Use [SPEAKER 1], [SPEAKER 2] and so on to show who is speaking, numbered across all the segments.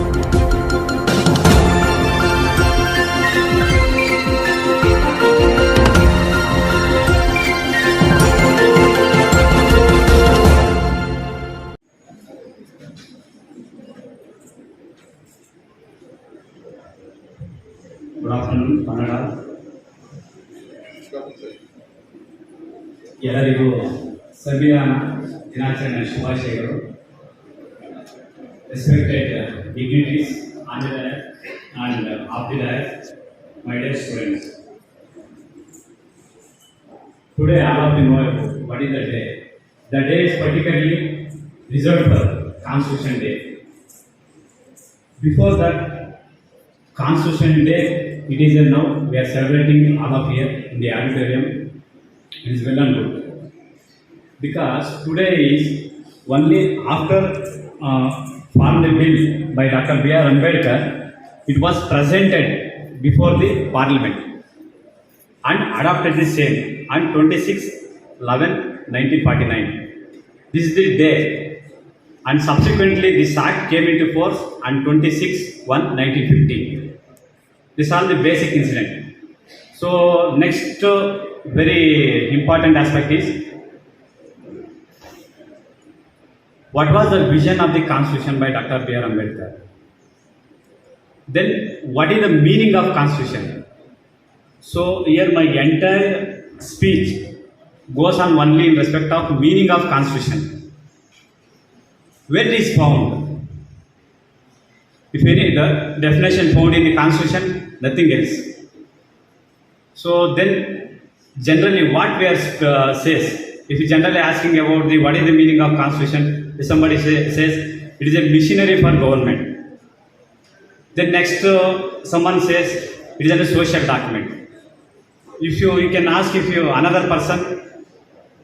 [SPEAKER 1] Good afternoon, Kannada. ಎಲ್ಲರಿಗೂ ಸಂವಿಧಾನ ದಿನಾಚರಣೆ ಶುಭಾಶಯಗಳು. Respected dignitaries on the dais and off the dais, my dear students. Today all of you know about what is the day. The day is particularly reserved for Constitution Day. Before that Constitution Day, it is now we are celebrating all of here in the auditorium. It is well and good because today is only after formed bill by Dr. B.R. Ambedkar, it was presented before the Parliament and adopted the same on 26/11/1949. This is the day, and subsequently this act came into force on 26/1/1950. These are the basic incident. So next very important aspect is what was the vision of the Constitution by Dr. B.R. Ambedkar. Then what is the meaning of Constitution? So here my entire speech goes on only in respect of meaning of Constitution. Where it is found? If any the definition found in the Constitution, nothing else. So then generally what we are says, if you generally asking about the what is the meaning of Constitution, if somebody says it is a machinery for government. Then next someone says it is a social document. If you can ask if you another person,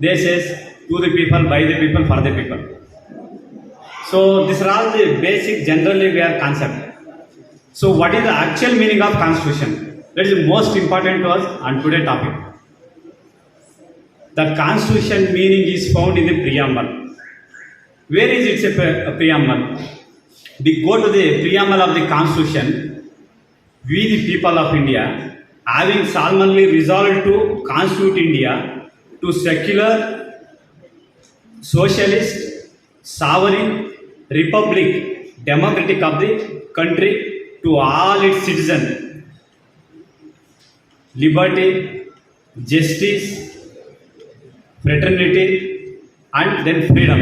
[SPEAKER 1] they says to the people, by the people, for the people. So these are all the basic generally we are concept. So what is the actual meaning of Constitution? That is the most important to us on today's topic. The Constitution meaning is found in the preamble. Where is its a preamble? We go to the preamble of the Constitution. We the people of India, having solemnly resolved to constitute India to secular, socialist, sovereign, republic, democratic of the country to all its citizens. Liberty, justice, fraternity, and then freedom.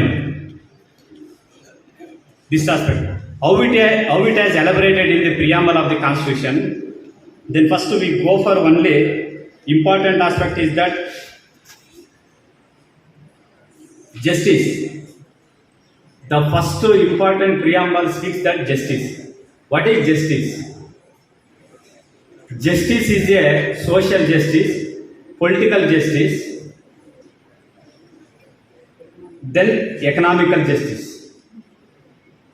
[SPEAKER 1] This aspect. How it has elaborated in the preamble of the Constitution. Then first we go for only important aspect is that justice. The first important preamble speaks that justice. What is justice? Justice is a social justice, political justice, then economical justice.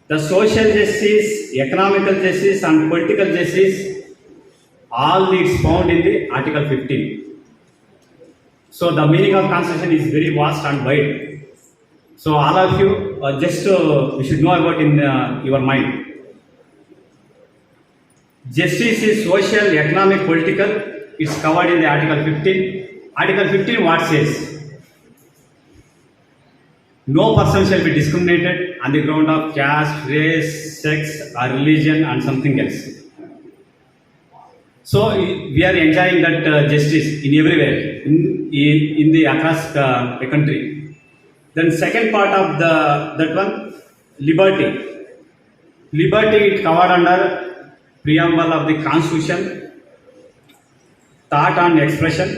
[SPEAKER 1] The social justice, economical justice and political justice, all is found in the Article 15. So the meaning of Constitution is very vast and wide. So all of you you should know about in your mind. Justice is social, economic, political. It's covered in the Article 15. Article 15 what says? No person shall be discriminated on the ground of caste, race, sex or religion and something else. So we are enjoying that justice in everywhere in the across the country. Then second part of that one, liberty. Liberty it covered under preamble of the Constitution, thought and expression,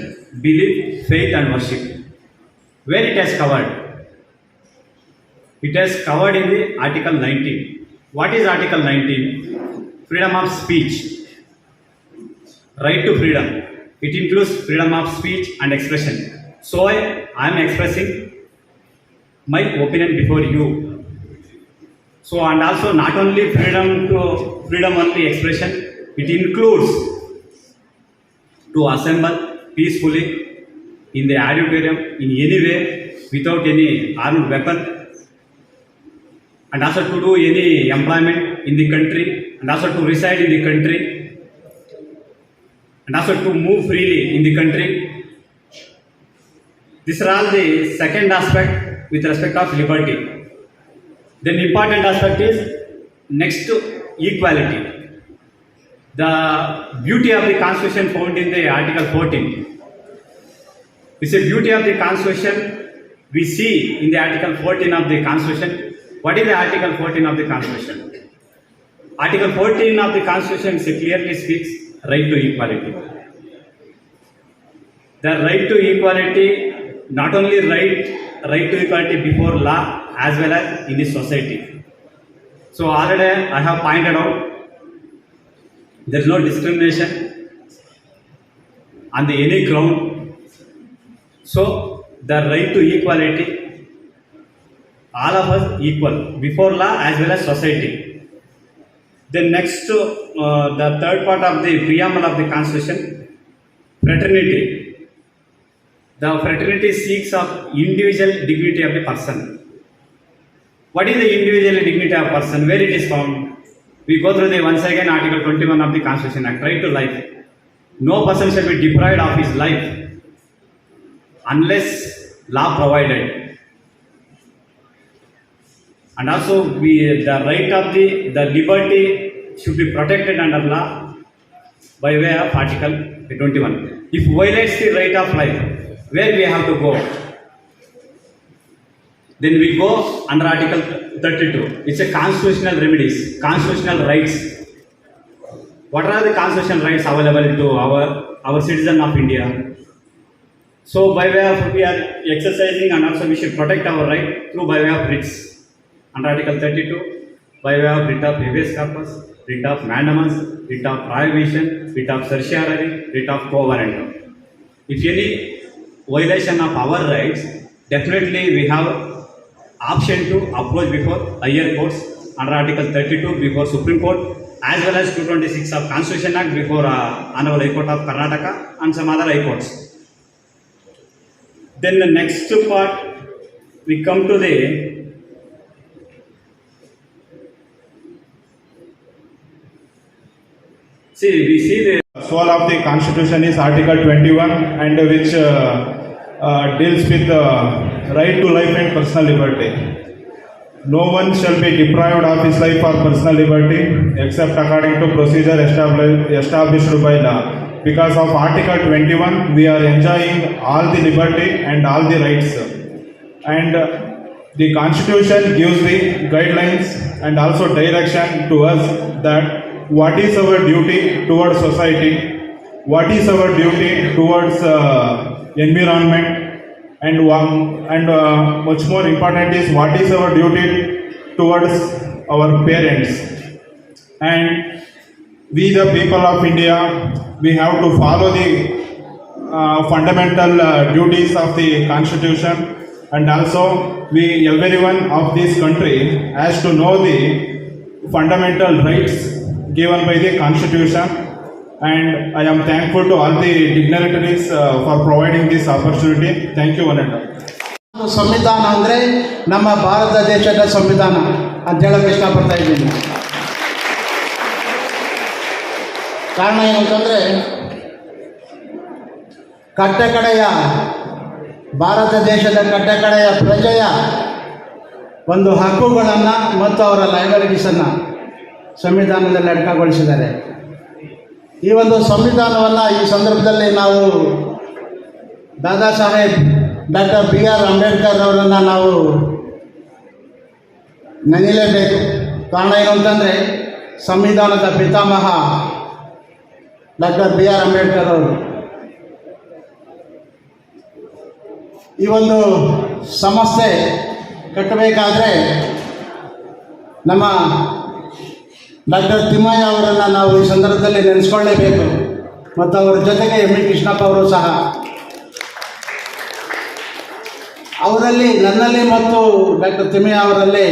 [SPEAKER 1] belief, faith and worship. Where it has covered? It has covered in the Article 19. What is Article 19? Freedom of speech. Right to freedom. It includes freedom of speech and expression. So I am expressing my opinion before you. So and also not only freedom only expression, it includes to assemble peacefully in the auditorium in any way without any armed weapon. and also to do any employment in the country, and also to reside in the country, and also to move freely in the country. These are all the second aspect with respect of liberty. Then important aspect is next to equality. The beauty of the Constitution found in the Article 14. It's a beauty of the Constitution we see in the Article 14 of the Constitution. What is the Article 14 of the Constitution? Article 14 of the Constitution clearly speaks right to equality. The right to equality, not only right to equality before law as well as in the society. So already I have pointed out there is no discrimination on the any ground. So the right to equality, all of us equal before law as well as society. Then next to the third part of the preamble of the Constitution, fraternity. The fraternity seeks of individual dignity of the person. What is the individual dignity of person? Where it is found? We go through the once again Article 21 of the Constitution Act, right to life. No person shall be deprived of his life unless law provided. And also the right of the liberty should be protected under law by way of Article 21. If violates the right of life, where we have to go? Then we go under Article 32. It's a constitutional remedies, constitutional rights. What are the constitutional rights available to our citizen of India? So by way of we are exercising, and also we should protect our right through by way of writs. Under Article 32, by way of writ of habeas corpus, writ of mandamus, writ of prohibition, writ of certiorari, writ of quo warranto. If any violation of our rights, definitely we have option to approach before higher courts under Article 32 before Supreme Court, as well as 226 of Constitution Act before Honorable High Court of Karnataka and some other high courts. Then the next part, we come to the we see the
[SPEAKER 2] soul of the Constitution is Article 21, and which deals with right to life and personal liberty. No one shall be deprived of his life or personal liberty except according to procedure established by law. Because of Article 21, we are enjoying all the liberty and all the rights. And the Constitution gives the guidelines and also direction to us that what is our duty towards society, what is our duty towards environment, and much more important is what is our duty towards our parents. And we the people of India, we have to follow the fundamental duties of the Constitution, and also everyone of this country has to know the fundamental rights given by the Constitution. And I am thankful to all the dignitaries for providing this opportunity. Thank you, one and all.
[SPEAKER 3] ಸಂವಿಧಾನ ಅಂದರೆ ನಮ್ಮ ಭಾರತ ದೇಶದ ಸಂವಿಧಾನ ಅಂತ ಹೇಳಕ್ಕೆ ಇಷ್ಟಪಡ್ತಾ ಇದ್ದೀನಿ. ಕಾರಣ ಏನಂತಂದರೆ ಕಟ್ಟಕಡೆಯ ಭಾರತ ದೇಶದ ಕಟ್ಟಕಡೆಯ ಪ್ರಜೆಯ ಒಂದು ಹಕ್ಕುಗಳನ್ನು ಮತ್ತು ಅವರ ಲೈಬ್ರರೀಸನ್ನು ಸಂವಿಧಾನದಲ್ಲಿ ಅಡಕಗೊಳಿಸಿದ್ದಾರೆ. ಈ ಒಂದು ಸಂವಿಧಾನವನ್ನು ಈ ಸಂದರ್ಭದಲ್ಲಿ ನಾವು ದಾದಾ ಸಾಹೇಬ್ ಡಾಕ್ಟರ್ B.R. ಅಂಬೇಡ್ಕರ್ ಅವರನ್ನು ನಾವು ನೆನೆಯಲೇಬೇಕು. ಕಾರಣ ಏನು ಅಂತಂದರೆ ಸಂವಿಧಾನದ ಪಿತಾಮಹ ಡಾಕ್ಟರ್ B.R. ಅಂಬೇಡ್ಕರ್ ಅವರು ಈ ಒಂದು ಸಂಸ್ಥೆ ಕಟ್ಟಬೇಕಾದ್ರೆ ನಮ್ಮ ಡಾಕ್ಟರ್.Thimmaiah ಅವರನ್ನು ನಾವು ಈ ಸಂದರ್ಭದಲ್ಲಿ ನೆನೆಸ್ಕೊಳ್ಳೇಬೇಕು. ಮತ್ತು ಅವರ ಜೊತೆಗೆ M.E. ಕೃಷ್ಣಪ್ಪ ಅವರು ಸಹ. ಅವರಲ್ಲಿ ನನ್ನಲ್ಲಿ ಮತ್ತು ಡಾಕ್ಟರ್.Thimmaiah ಅವರಲ್ಲಿ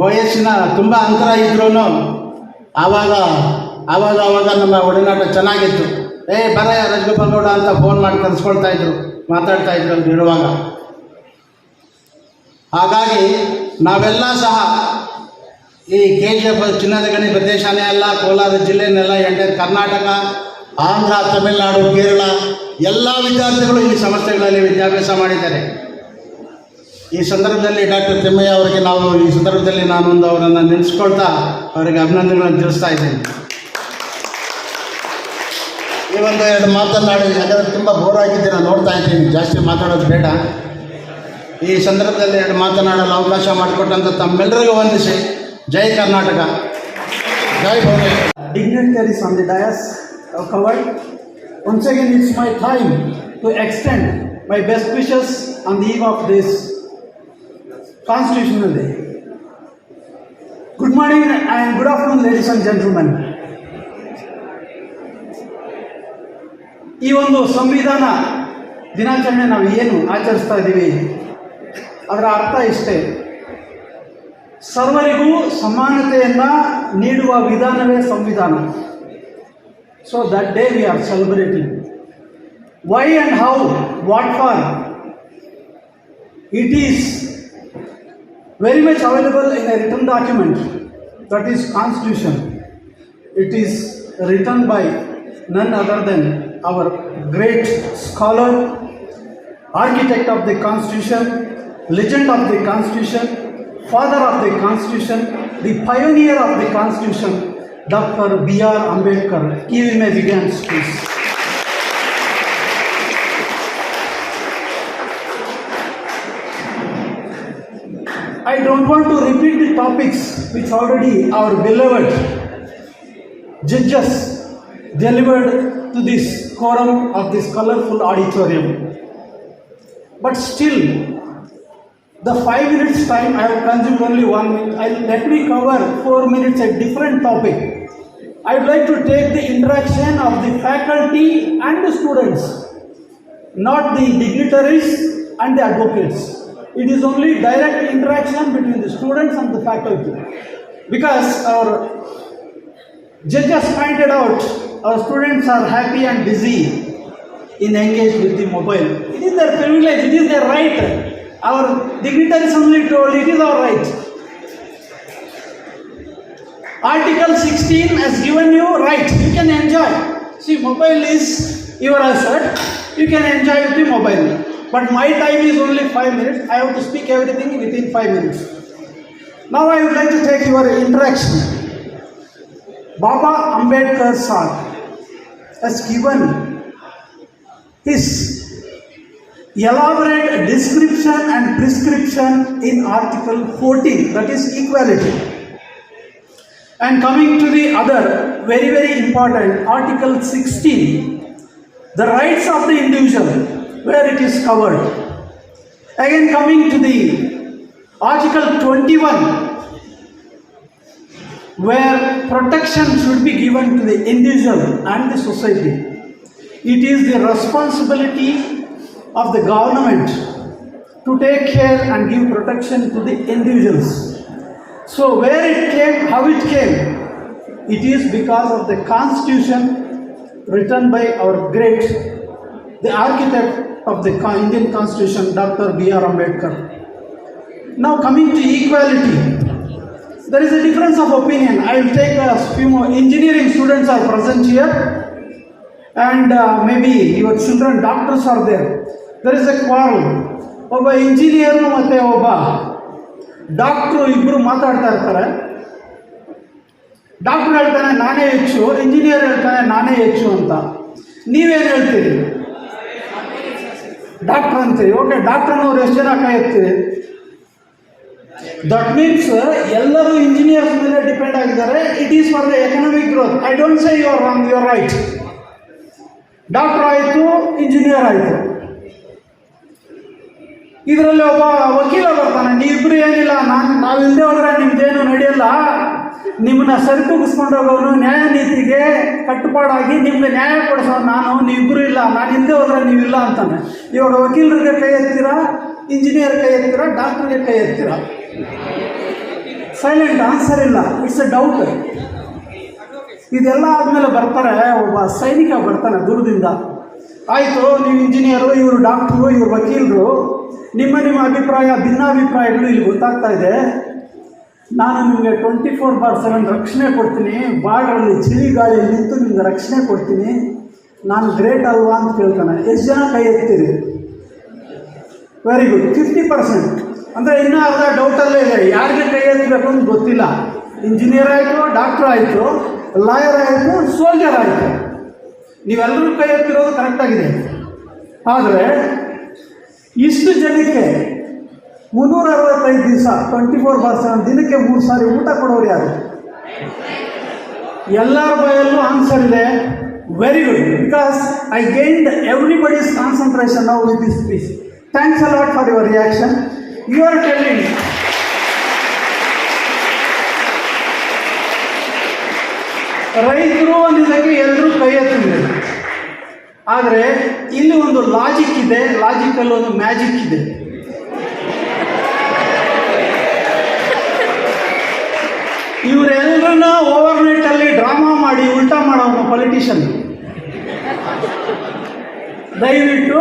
[SPEAKER 3] ವಯಸ್ಸಿನ ತುಂಬ ಅಂತರ ಇದ್ರೂ ಆವಾಗ ನಮ್ಮ ಒಡನಾಟ ಚೆನ್ನಾಗಿತ್ತು. ಬರ ರಾಜಗೋಪಾಲ್ ಗೌಡ ಅಂತ ಫೋನ್ ಮಾಡಿ ಕರೆಸ್ಕೊಳ್ತಾಯಿದ್ರು, ಮಾತಾಡ್ತಾಯಿದ್ರು ಅಂತ ಇರುವಾಗ. ಹಾಗಾಗಿ ನಾವೆಲ್ಲ ಸಹ ಈ KGF ಚಿನ್ನದ ಗಣಿ ಪ್ರದೇಶನೇ ಅಲ್ಲ, ಕೋಲಾರ ಜಿಲ್ಲೆನೆಲ್ಲ ಎಂಟೈರ್ ಕರ್ನಾಟಕ, ಆಂಧ್ರ, ತಮಿಳುನಾಡು, ಕೇರಳ ಎಲ್ಲ ವಿದ್ಯಾರ್ಥಿಗಳು ಈ ಸಂಸ್ಥೆಗಳಲ್ಲಿ ವಿದ್ಯಾಭ್ಯಾಸ ಮಾಡಿದ್ದಾರೆ. ಈ ಸಂದರ್ಭದಲ್ಲಿ ಡಾಕ್ಟರ್ ತಿಮ್ಮಯ್ಯ ಅವರಿಗೆ ನಾನು ಅವರನ್ನು ನೆನೆಸ್ಕೊಳ್ತಾ ಅವರಿಗೆ ಅಭಿನಂದನೆಗಳನ್ನು ತಿಳಿಸ್ತಾ ಇದ್ದೇನೆ. ಈ ಒಂದು ಎರಡು ಮಾತನಾಡಿ, ಯಾಕಂದರೆ ತುಂಬ ಬೋರ್ ಆಗಿದ್ದೀರ ನೋಡ್ತಾ ಇದ್ದೀನಿ, ಜಾಸ್ತಿ ಮಾತಾಡೋದು ಬೇಡ. ಈ ಸಂದರ್ಭದಲ್ಲಿ ಎರಡು ಮಾತನಾಡಲು ಅವಕಾಶ ಮಾಡಿಕೊಟ್ಟಂಥ ತಮ್ಮೆಲ್ಲರಿಗೂ ವಂದಿಸಿ ಜೈ ಕರ್ನಾಟಕ, ಜೈ Bhuvneshwar.
[SPEAKER 4] Dignitaries on the dais have covered. Once again, it's my time to extend my best wishes on the eve of this Constitutional Day. Good morning and good afternoon, ladies and gentlemen. ಈ ಒಂದು ಸಂವಿಧಾನ ದಿನಾಚರಣೆ ನಾವು ಏನು ಆಚರಿಸ್ತಾ ಇದ್ದೀವಿ ಅದರ ಅರ್ಥ ಇಷ್ಟೇ: ಸರ್ವರಿಗೂ ಸಮಾನತೆಯನ್ನು ನೀಡುವ ವಿಧಾನವೇ ಸಂವಿಧಾನ. So that day we are celebrating. Why and how, what for, it is very much available in a written document, that is Constitution. It is written by none other than our great scholar, architect of the Constitution, legend of the Constitution, father of the Constitution, the pioneer of the Constitution, Dr. B.R. Ambedkar. Give him a big hand, please. I don't want to repeat the topics which already our beloved judges delivered to this quorum of this colorful auditorium. But still, the 5 minutes time I have consumed only 1 minute. Let me cover 4 minutes a different topic. I would like to take the interaction of the faculty and the students, not the dignitaries and the advocates. It is only direct interaction between the students and the faculty. Because our judges pointed out, our students are happy and busy in engaged with the mobile. It is their privilege, it is their right. Our dignitaries only told it is our right. Article 16 has given you right, you can enjoy. See, mobile is your asset, you can enjoy with the mobile. But my time is only 5 minutes. I have to speak everything within 5 minutes. Now I would like to take your interaction. Baba Ambedkar sir has given his elaborate description and prescription in Article 14, that is equality. And coming to the other very, very important Article 16, the rights of the individual, where it is covered. Again, coming to the Article 21, where protection should be given to the individual and the society. It is the responsibility of the government to take care and give protection to the individuals. So where it came, how it came? It is because of the Constitution written by our great, the architect of the Indian Constitution, Dr. B.R. Ambedkar. Now coming to equality, there is a difference of opinion. I will take a few more. Engineering students are present here, and maybe your children, doctors are there. There is a quarrel. ಒಬ್ಬ engineer ಮತ್ತು ಒಬ್ಬ doctor ಇಬ್ಬರು ಮಾತಾಡ್ತಾ ಇರ್ತಾರೆ. Doctor ಹೇಳ್ತಾನೆ ನಾನೇ ಹೆಚ್ಚು, engineer ಹೇಳ್ತಾನೆ ನಾನೇ ಹೆಚ್ಚು ಅಂತ. ನೀವೇನು ಹೇಳ್ತೀರಿ? ಡಾಕ್ಟರ್ ಅಂತೀರಿ. ಓಕೆ, ಡಾಕ್ಟರ್ನವ್ರು ಎಷ್ಟು ಜನ ಕೈ ಎತ್ತೀರಿ? ದಟ್ ಮೀನ್ಸ್ ಎಲ್ಲರೂ ಇಂಜಿನಿಯರ್ಸ್ ಮೇಲೆ ಡಿಪೆಂಡ್ ಆಗಿದ್ದಾರೆ. It is for the economic growth. I don't say you are wrong, you are right. Doctor ಆಯಿತು, ಇಂಜಿನಿಯರ್ ಆಯಿತು. ಇದರಲ್ಲಿ ಒಬ್ಬ ವಕೀಲ ಬರ್ತಾನೆ, ನೀವಿಬ್ರು ಏನಿಲ್ಲ, ನಾವಿಲ್ಲದೆ ಹೋದ್ರೆ ನಿಮ್ದೇನು ನಡೆಯಲ್ಲ, ನಿಮ್ಮನ್ನ ಸರಿತೂಗಿಸ್ಕೊಂಡು ಹೋಗೋನು, ನ್ಯಾಯ ನೀತಿಗೆ ಕಟ್ಟುಪಾಡಾಗಿ ನಿಮ್ಗೆ ನ್ಯಾಯ ಕೊಡಿಸೋ ನಾನು, ನೀವಿಬ್ರು ಇಲ್ಲ, ನಾನು ಇಲ್ಲದೆ ಹೋದ್ರೆ ನೀವಿಲ್ಲ ಅಂತಾನೆ. ಇವಾಗ ವಕೀಲರಿಗೆ ಕೈ ಎತ್ತೀರಾ, ಇಂಜಿನಿಯರ್ ಕೈ ಎತ್ತೀರಾ, ಡಾಕ್ಟರ್ಗೆ ಕೈ ಎತ್ತೀರಾ? ಸೈಲೆಂಟ್, ಆನ್ಸರ್ ಇಲ್ಲ. It's A doubt. ಇದೆಲ್ಲ ಆದಮೇಲೆ ಬರ್ತಾರೆ, ಒಬ್ಬ ಸೈನಿಕ ಬರ್ತಾನೆ ದೂರದಿಂದ. ಆಯಿತು, ನೀವು ಇಂಜಿನಿಯರು, ಇವರು ಡಾಕ್ಟ್ರು, ಇವರು ವಕೀಲರು, ನಿಮ್ಮ ಅಭಿಪ್ರಾಯ, ಭಿನ್ನಾಭಿಪ್ರಾಯಗಳು ಇಲ್ಲಿ ಗೊತ್ತಾಗ್ತಾ ಇದೆ. ನಾನು ನಿಮಗೆ 24/7 ರಕ್ಷಣೆ ಕೊಡ್ತೀನಿ, ಬಾರ್ಡ್ರಲ್ಲಿ ಚಳಿ ಗಾಳಿಯಲ್ಲಿ ನಿಂತು ನಿಮ್ಗೆ ರಕ್ಷಣೆ ಕೊಡ್ತೀನಿ, ನಾನು ಗ್ರೇಟ್ ಅಲ್ವಾ ಅಂತ ಕೇಳ್ತಾನೆ. ಎಷ್ಟು ಜನ ಕೈ ಎತ್ತೀರಿ? Very good, 50%. ಅಂದರೆ ಇನ್ನೂ ಅರ್ಧ ಡೌಟಲ್ಲೇ ಇದೆ, ಯಾರಿಗೆ ಕೈ ಎತ್ತಬೇಕು ಅಂತ ಗೊತ್ತಿಲ್ಲ. ಇಂಜಿನಿಯರ್ ಆಯಿತು, ಡಾಕ್ಟ್ರ್ ಆಯಿತು, ಲಾಯರ್ ಆಯಿತು, ಸೋಲ್ಜರ್ ಆಯಿತು, ನೀವೆಲ್ಲರೂ ಕೈ ಎತ್ತಿರೋದು ಕರೆಕ್ಟಾಗಿದೆ. ಆದರೆ ಇಷ್ಟು ಜನಕ್ಕೆ 365 ದಿವಸ 24/7 ದಿನಕ್ಕೆ 3 ಸಾರಿ ಊಟ ಕೊಡೋರು ಯಾರು? ಎಲ್ಲರ ಬಾಯಲ್ಲೂ ಆನ್ಸರ್ ಇದೆ. Very good, because I gained everybody's concentration now with this speech. Thanks a lot for your reaction. You are telling ರೈತರು ಅಂದಿದ್ದಕ್ಕೆ ಎಲ್ಲರೂ ಕೈ ಎತ್ತಿದ್ರು. ಆದರೆ ಇಲ್ಲಿ ಒಂದು ಲಾಜಿಕ್ ಇದೆ, ಲಾಜಿಕಲ್ಲಿ ಒಂದು ಮ್ಯಾಜಿಕ್ ಇದೆ. ಇವರೆಲ್ಲರನ್ನ ಓವರ್ನೈಟಲ್ಲಿ ಡ್ರಾಮಾ ಮಾಡಿ ಉಲ್ಟಾ ಮಾಡೋನು ಪೊಲಿಟಿಷಿಯನ್. ದಯವಿಟ್ಟು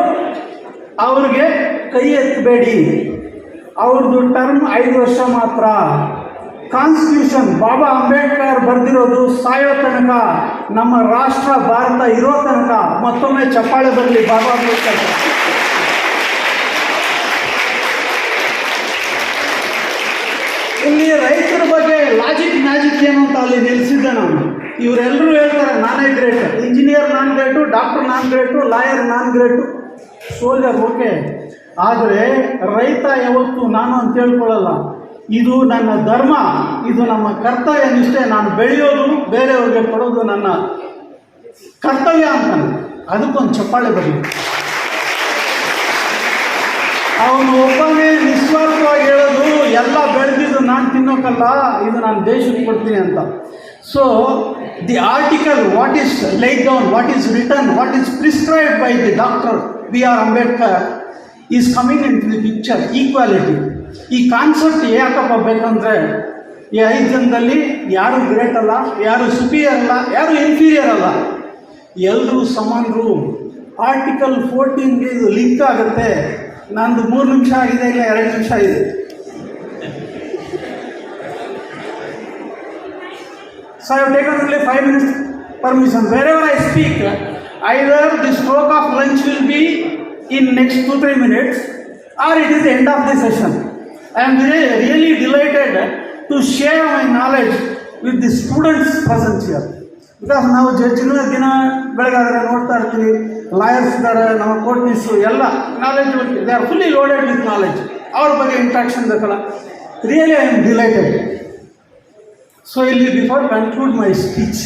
[SPEAKER 4] ಅವ್ರಿಗೆ ಕೈ ಎತ್ತಬೇಡಿ. ಅವ್ರದ್ದು ಟರ್ಮ್ 5 ವರ್ಷ ಮಾತ್ರ. ಕಾನ್ಸ್ಟಿಟ್ಯೂಷನ್ ಬಾಬಾ ಅಂಬೇಡ್ಕರ್ ಬರೆದಿರೋದು ಸಾಯೋ ತನಕ, ನಮ್ಮ ರಾಷ್ಟ್ರ ಭಾರತ ಇರೋ ತನಕ. ಮತ್ತೊಮ್ಮೆ ಚಪ್ಪಾಳೆ ಬರಲಿ ಬಾಬಾ ಅಂಬೇಡ್ಕರ್. ಇಲ್ಲಿ ರೈತರ ಬಗ್ಗೆ ಲಾಜಿಕ್ ಮ್ಯಾಜಿಕ್ ಏನು ಅಂತ ಅಲ್ಲಿ ನಿಲ್ಲಿಸಿದ್ದೆ ನಾನು. ಇವರೆಲ್ಲರೂ ಹೇಳ್ತಾರೆ ನಾನೇ ಗ್ರೇಟ್, ಇಂಜಿನಿಯರ್ ನಾನ್ ಗ್ರೇಟು, ಡಾಕ್ಟರ್ ನಾನ್ ಗ್ರೇಟು, ಲಾಯರ್ ನಾನ್ ಗ್ರೇಟು, ಸೋಲ್ಜರ್ ಓಕೆ. ಆದರೆ ರೈತ ಯಾವತ್ತೂ ನಾನು ಅಂತ ಹೇಳ್ಕೊಳ್ಳಲ್ಲ. ಇದು ನನ್ನ ಧರ್ಮ, ಇದು ನಮ್ಮ ಕರ್ತವ್ಯ ನಿಷ್ಠೆ. ನಾನು ಬೆಳೆಯೋದು, ಬೇರೆಯವ್ರಿಗೆ ಕೊಡೋದು ನನ್ನ ಕರ್ತವ್ಯ ಅಂತಾನೆ. ಅದಕ್ಕೊಂದು ಚಪ್ಪಾಳೆ ಬರಲಿ. ಅವನು ಒಬ್ಬನೇ ನಿಸ್ವಾರ್ಥವಾಗಿ ಹೇಳೋದು ಎಲ್ಲ ಬೆಳೆದಿದ್ದು ನಾನು ತಿನ್ನೋಕ್ಕಲ್ಲ, ಇದು ನಾನು ದೇಶಕ್ಕೆ ಕೊಡ್ತೀನಿ ಅಂತ. So the article what is light down, what is return, what is prescribed by the doctor B.R. Ambedkar is coming in to the picture. Equality. ಈ ಕಾನ್ಸೆಪ್ಟ್ ಯಾಕಪ್ಪ ಬೇಕಂದರೆ, ಈ 5 ಜನದಲ್ಲಿ ಯಾರು ಗ್ರೇಟ್ ಅಲ್ಲ, ಯಾರು ಸುಪೀರಿಯರ್ ಅಲ್ಲ, ಯಾರು ಇನ್ಫೀರಿಯರ್ ಅಲ್ಲ, ಎಲ್ಲರೂ ಸಮಾನರು. ಆರ್ಟಿಕಲ್ 14ಗೆ ಇದು ಲಿಂಕ್ ಆಗುತ್ತೆ. ನಂದು 3 ನಿಮಿಷ ಆಗಿದೆ, ಇಲ್ಲ 2 ನಿಮಿಷ ಇದೆ. So I have taken only 5 minutes permission. Wherever I speak, either the stroke of lunch will be in next 2-3 minutes, or it is the end of the session. I am really delighted to share my knowledge with the students present here. Because ನಾವು ಜಡ್ಜಿನ ದಿನ ಬೆಳಗಾದರೆ ನೋಡ್ತಾ ಇರ್ತೀವಿ, lawyers ಇದ್ದಾರೆ, ನಮ್ಮ ಕೋರ್ಟ್ನಿಸ್ಸು ಎಲ್ಲ knowledge, they are fully loaded with knowledge. ಅವ್ರ ಬಗ್ಗೆ ಇಂಟ್ರಾಕ್ಷನ್ ಬೇಕಲ್ಲ. Really I am delighted. So ಇಲ್ಲಿ before conclude my speech,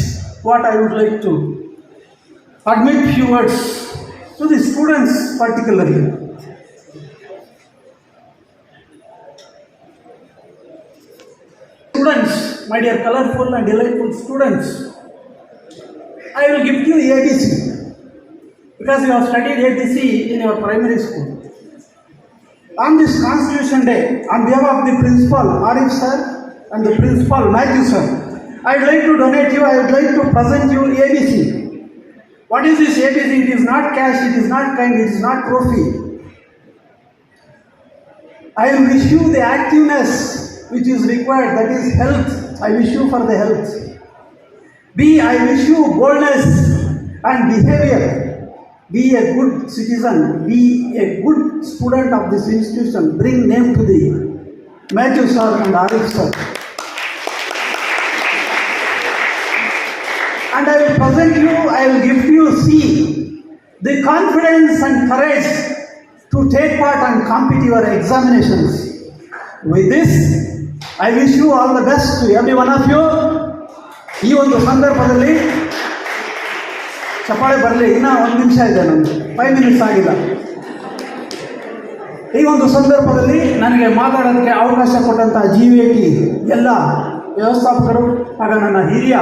[SPEAKER 4] what I would like to admit few words to the students particularly. Students, my dear colorful and delightful students, I will give you ABC because you have studied ABC in your primary school. On this Constitution Day, on behalf of the principal Arif sir and the principal Matthew sir, I would like to donate you, I would like to present you ABC. What is this ABC? It is not cash, it is not kind, it is not trophy. I wish you the activeness which is required, that is health. I wish you for the health. B, I wish you boldness and behavior. Be a good citizen, be a good student of this institution. Bring name to the Matthew sir and Arif sir. And I will present you, I will give you C, the confidence and courage to take part and compete your examinations. With this, I wish you all the best to every one of you. ಈ ಒಂದು ಸಂದರ್ಭದಲ್ಲಿ ಚಪ್ಪಾಳೆ ಬರಲಿ. ಇನ್ನೂ 1 ನಿಮಿಷ ಇದೆ, ನಮಗೆ 5 minutes ಆಗಿಲ್ಲ. ಈ ಒಂದು ಸಂದರ್ಭದಲ್ಲಿ ನನಗೆ ಮಾತಾಡೋದಕ್ಕೆ ಅವಕಾಶ ಕೊಟ್ಟಂಥ GVT ಎಲ್ಲ ವ್ಯವಸ್ಥಾಪಕರು ಹಾಗೂ ನನ್ನ ಹಿರಿಯ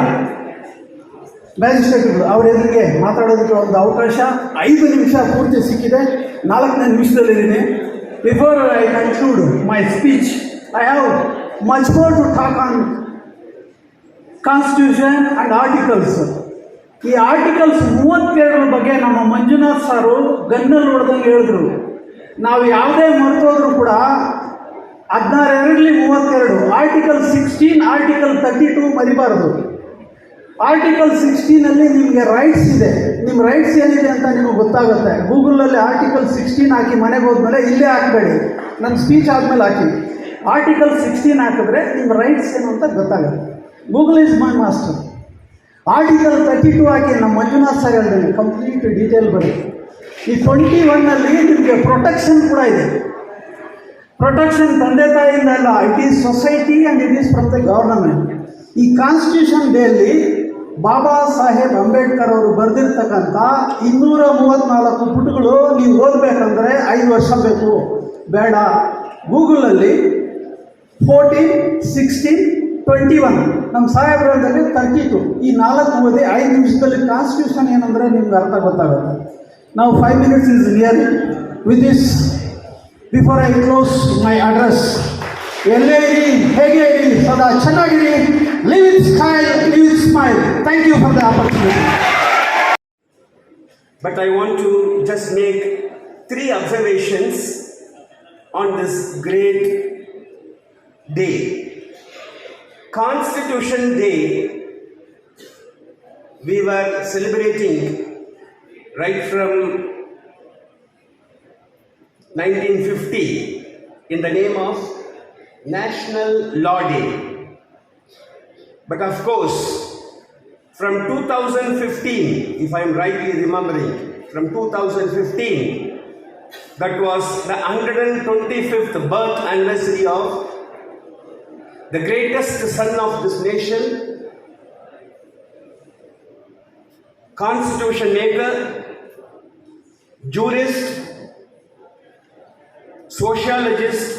[SPEAKER 4] ಮ್ಯಾಜಿಸ್ಟ್ರೇಟ್ಗಳು ಅವರ ಎದುರಿಗೆ ಮಾತಾಡೋದಕ್ಕೆ ಒಂದು ಅವಕಾಶ 5 ನಿಮಿಷ ಪೂರ್ತಿ ಸಿಕ್ಕಿದೆ. 4ನೇ ನಿಮಿಷದಲ್ಲಿದ್ದೀನಿ. Before I conclude my speech, I have much more to talk on constitution and articles. ಈ ಆರ್ಟಿಕಲ್ಸ್ 32 ಬಗ್ಗೆ ನಮ್ಮ ಮಂಜುನಾಥ್ ಸಾರು ಗನ್ನಲ್ಲಿ ಹೊಡೆದಂಗೆ ಹೇಳಿದ್ರು. ನಾವು ಯಾವುದೇ ಮರ್ತೋದ್ರೂ ಕೂಡ 16(32) ಆರ್ಟಿಕಲ್ 16, ಆರ್ಟಿಕಲ್ 32 ಮರಿಬಾರ್ದು. ಆರ್ಟಿಕಲ್ 16 ಅಲ್ಲಿ ನಿಮಗೆ ರೈಟ್ಸ್ ಇದೆ. ನಿಮ್ಮ ರೈಟ್ಸ್ ಏನಿದೆ ಅಂತ ನಿಮಗೆ ಗೊತ್ತಾಗುತ್ತೆ. ಗೂಗಲಲ್ಲಿ ಆರ್ಟಿಕಲ್ 16 ಹಾಕಿ ಮನೆಗೆ ಹೋದ್ಮೇಲೆ ಇಲ್ಲೇ ಹಾಕಬೇಡಿ, ನನ್ನ ಸ್ಪೀಚ್ ಆದಮೇಲೆ ಹಾಕಿ. ಆರ್ಟಿಕಲ್ 16 ಹಾಕಿದ್ರೆ ನಿಮ್ಮ ರೈಟ್ಸ್ ಏನು ಅಂತ ಗೊತ್ತಾಗುತ್ತೆ. Google is my master. Article 32 ಹಾಕಿ ನಮ್ಮ ಮಂಜುನಾಥ್ ಸರ್ ಹೇಳಿದೆ, ಕಂಪ್ಲೀಟ್ ಡೀಟೇಲ್ ಬರುತ್ತೆ. ಈ 21ನಲ್ಲಿ ನಿಮಗೆ ಪ್ರೊಟೆಕ್ಷನ್ ಕೂಡ ಇದೆ. ಪ್ರೊಟೆಕ್ಷನ್ ತಂದೆ ತಾಯಿಯಿಂದ ಅಲ್ಲ, it is society and it is from the government. ಈ ಕಾನ್ಸ್ಟಿಟ್ಯೂಷನ್ ಡೇಯಲ್ಲಿ ಬಾಬಾ ಸಾಹೇಬ್ ಅಂಬೇಡ್ಕರ್ ಅವರು ಬರೆದಿರ್ತಕ್ಕಂಥ 234 ಪುಟಗಳು ನೀವು ಓದಬೇಕಂದ್ರೆ 5 ವರ್ಷ ಬೇಕು. ಬೇಡ, ಗೂಗಲಲ್ಲಿ 14, 16, 21 ನಮ್ಮ ಸಾಹೇಬ್ರಲ್ಲಿ 32 ಈ 4 ಓದಿ 5 ನಿಮಿಷದಲ್ಲಿ ಕಾನ್ಸ್ಟಿಟ್ಯೂಷನ್ ಏನಂದರೆ ನಿಮ್ಗೆ ಅರ್ಥ ಗೊತ್ತಾಗುತ್ತೆ. ನಾವು 5 minutes is near. With this, before I close my address, ಎಲ್ಲೇ ಇರಿ, ಹೇಗೆ ಇರಿ, ಸದಾ ಚೆನ್ನಾಗಿರಿ. Live with style, live with smile. Thank you for the opportunity.
[SPEAKER 5] But I want to just make 3 observations on this great day. Constitution Day, we were celebrating right from 1950 in the name of National Law Day. But of course, from 2015, if I am rightly remembering, from 2015, that was the 125th birth anniversary of the greatest son of this nation, constitution maker, jurist, sociologist,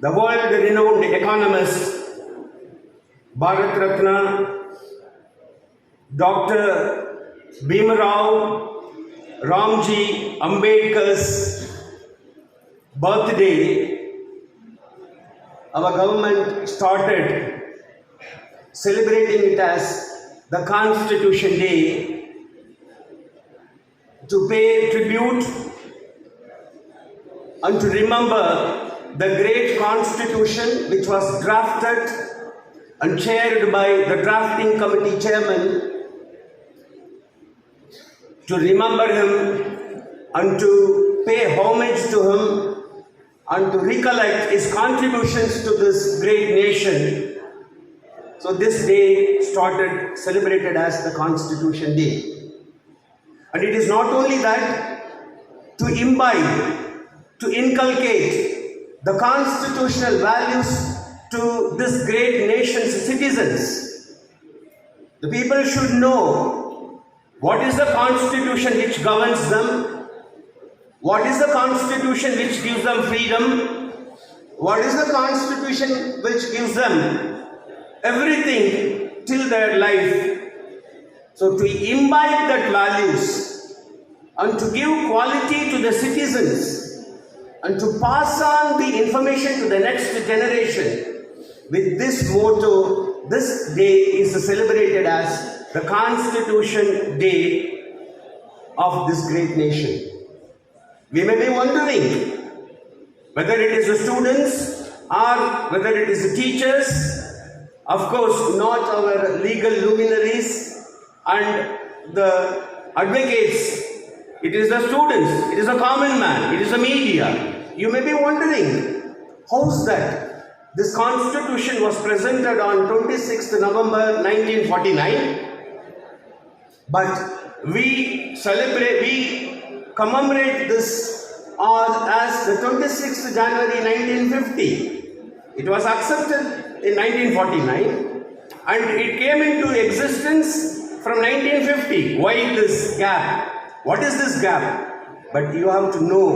[SPEAKER 5] the world-renowned economist, Bharat Ratna, Dr. Bhimrao Ramji Ambedkar's birthday. Our government started celebrating it as the Constitution Day to pay tribute and to remember the great Constitution which was drafted and chaired by the drafting committee chairman, to remember him and to pay homage to him and to recollect his contributions to this great nation. So this day started celebrated as the Constitution Day. And it is not only that, to imbibe, to inculcate the constitutional values to this great nation's citizens. The people should know what is the Constitution which governs them, what is the Constitution which gives them freedom, what is the Constitution which gives them everything till their life. So to imbibe that values and to give quality to the citizens and to pass on the information to the next generation, with this motto, this day is celebrated as the Constitution Day of this great nation. We may be wondering whether it is the students or whether it is the teachers, of course not our legal luminaries and the advocates. It is the students, it is a common man, it is the media. You may be wondering, how is that? This Constitution was presented on 26th November 1949, but we commemorate this as the 26th January 1950. It was accepted in 1949 and it came into existence from 1950. Why this gap? What is this gap? But you have to know,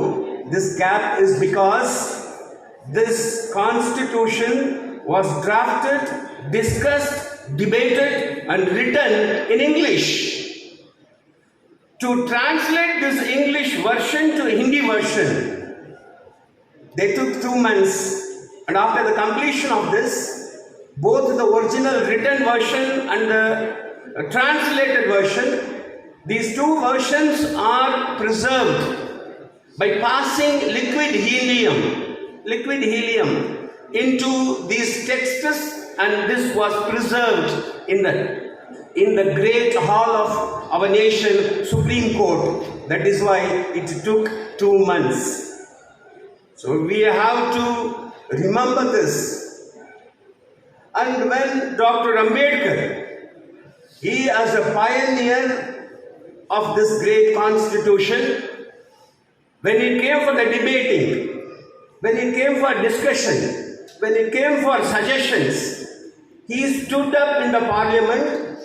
[SPEAKER 5] this gap is because this Constitution was drafted, discussed, debated and written in English. To translate this English version to Hindi version, they took 2 months, and after the completion of this, both the original written version and the translated version, these 2 versions are preserved. by passing liquid helium into these texts, and this was preserved in the great hall of our nation, Supreme Court. That is why it took 2 months. So we have to remember this. And when Dr. Ambedkar, he as a pioneer of this great constitution, when it came for the debating, when it came for discussion, when it came for suggestions, he stood up in the parliament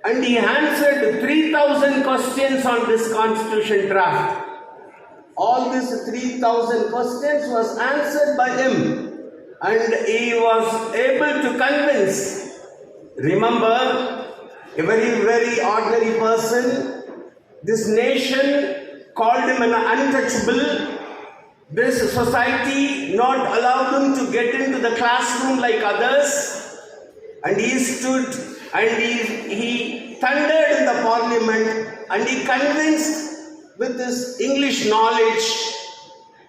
[SPEAKER 5] and he answered 3,000 questions on this constitution draft. All these 3,000 questions was answered by him, and he was able to convince. Remember, a very, very ordinary person, this nation called him an untouchable. This society not allowed him to get into the classroom like others. And he stood and he thundered in the parliament, and he convinced with his English knowledge,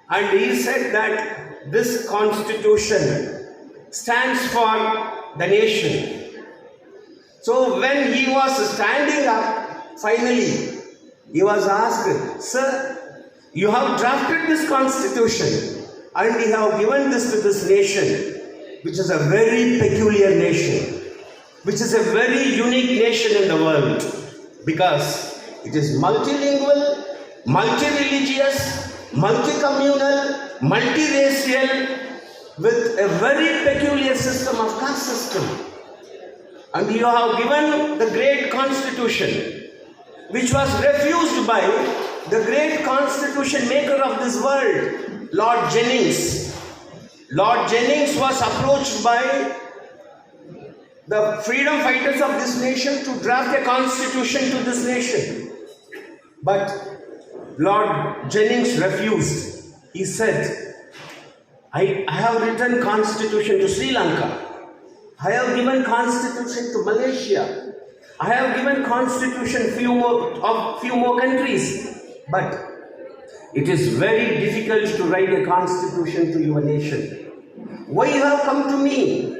[SPEAKER 5] and he said that this constitution stands for the nation. So when he was standing up, finally, he was asked, "Sir, you have drafted this constitution and you have given this to this nation, which is a very peculiar nation, which is a very unique nation in the world, because it is multilingual, multi-religious, multi-communal, multi-racial, with a very peculiar system of caste system. And you have given the great constitution, which was refused by the great constitution maker of this world, Lord Jennings. Lord Jennings was approached by the freedom fighters of this nation to draft a constitution to this nation. But Lord Jennings refused. He said, I have written constitution to Sri Lanka. I have given constitution to Malaysia. I have given constitution few more countries. But it is very difficult to write a constitution to your nation. Why you have come to me?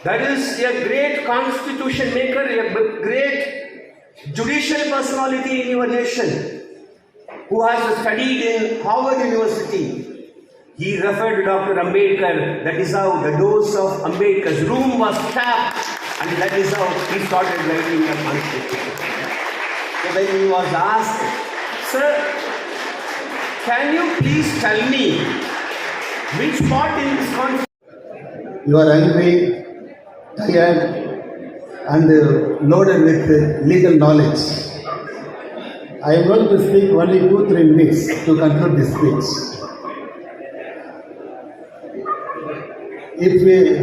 [SPEAKER 5] That is a great constitution maker, a great judicial personality in your nation, who has studied in Harvard University. He referred to Dr. Ambedkar. That is how the doors of Ambedkar's room was tapped, and that is how he started writing the constitution. So when he was asked, "Sir, can you please tell me which part in this constitution?"
[SPEAKER 3] You are angry, tired, and loaded with legal knowledge. I am going to speak only 2-3 minutes to conclude this speech.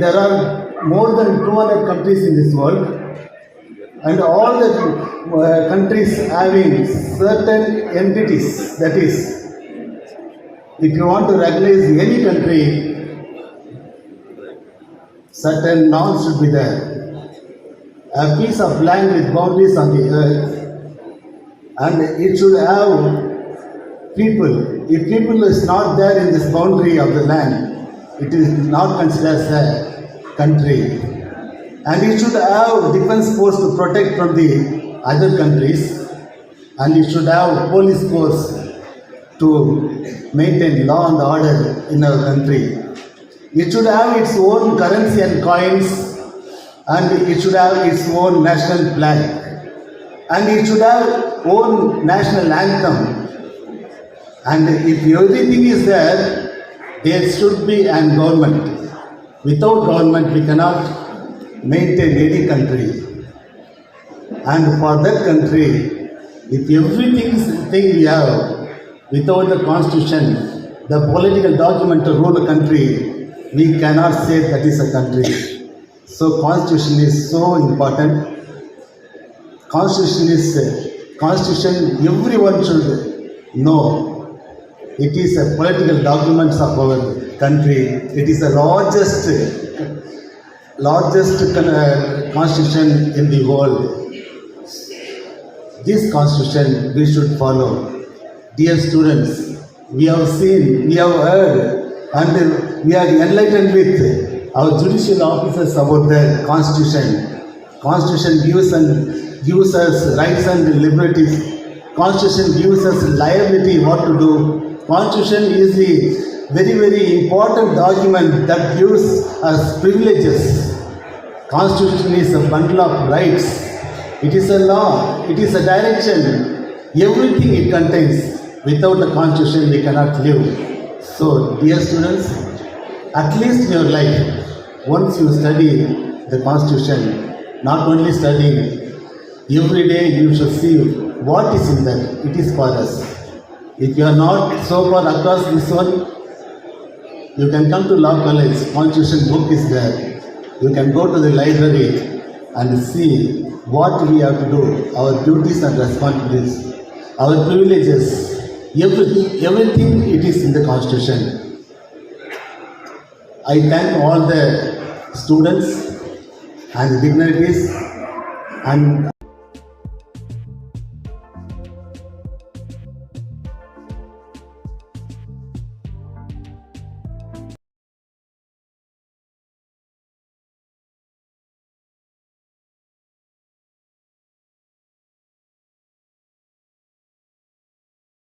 [SPEAKER 3] There are more than 200 countries in this world, and all the countries having certain entities, that is, if you want to recognize any country, certain norms should be there. A piece of land with boundaries on the earth, and it should have people. If people is not there in this boundary of the land, it is not considered as a country. And it should have defense force to protect from the other countries, and it should have police force to maintain law and order in our country. It should have its own currency and coins, and it should have its own national flag, and it should have own national anthem. And if everything is there, there should be an government. Without government, we cannot maintain any country. And for that country, if everything we have, without the constitution, the political document to rule a country, we cannot say that is a country. So constitution is so important. Constitution, everyone should know. It is a political document of our country. It is the largest constitution in the world. This constitution we should follow. Dear students, we have seen, we have heard, and we are enlightened with our judicial officers about the Constitution. Constitution gives us rights and liberties. Constitution gives us liability, what to do. Constitution is the very important document that gives us privileges. Constitution is a bundle of rights. It is a law. It is a direction. Everything it contains. Without the Constitution, we cannot live. So, dear students, at least in your life, once you study the Constitution, not only studying, every day you should see what is in that. It is for us. If you are not so far across this one, you can come to law college. Constitution book is there. You can go to the library and see what we have to do, our duties and responsibilities, our privileges, everything it is in the Constitution. I thank all the students and dignitaries and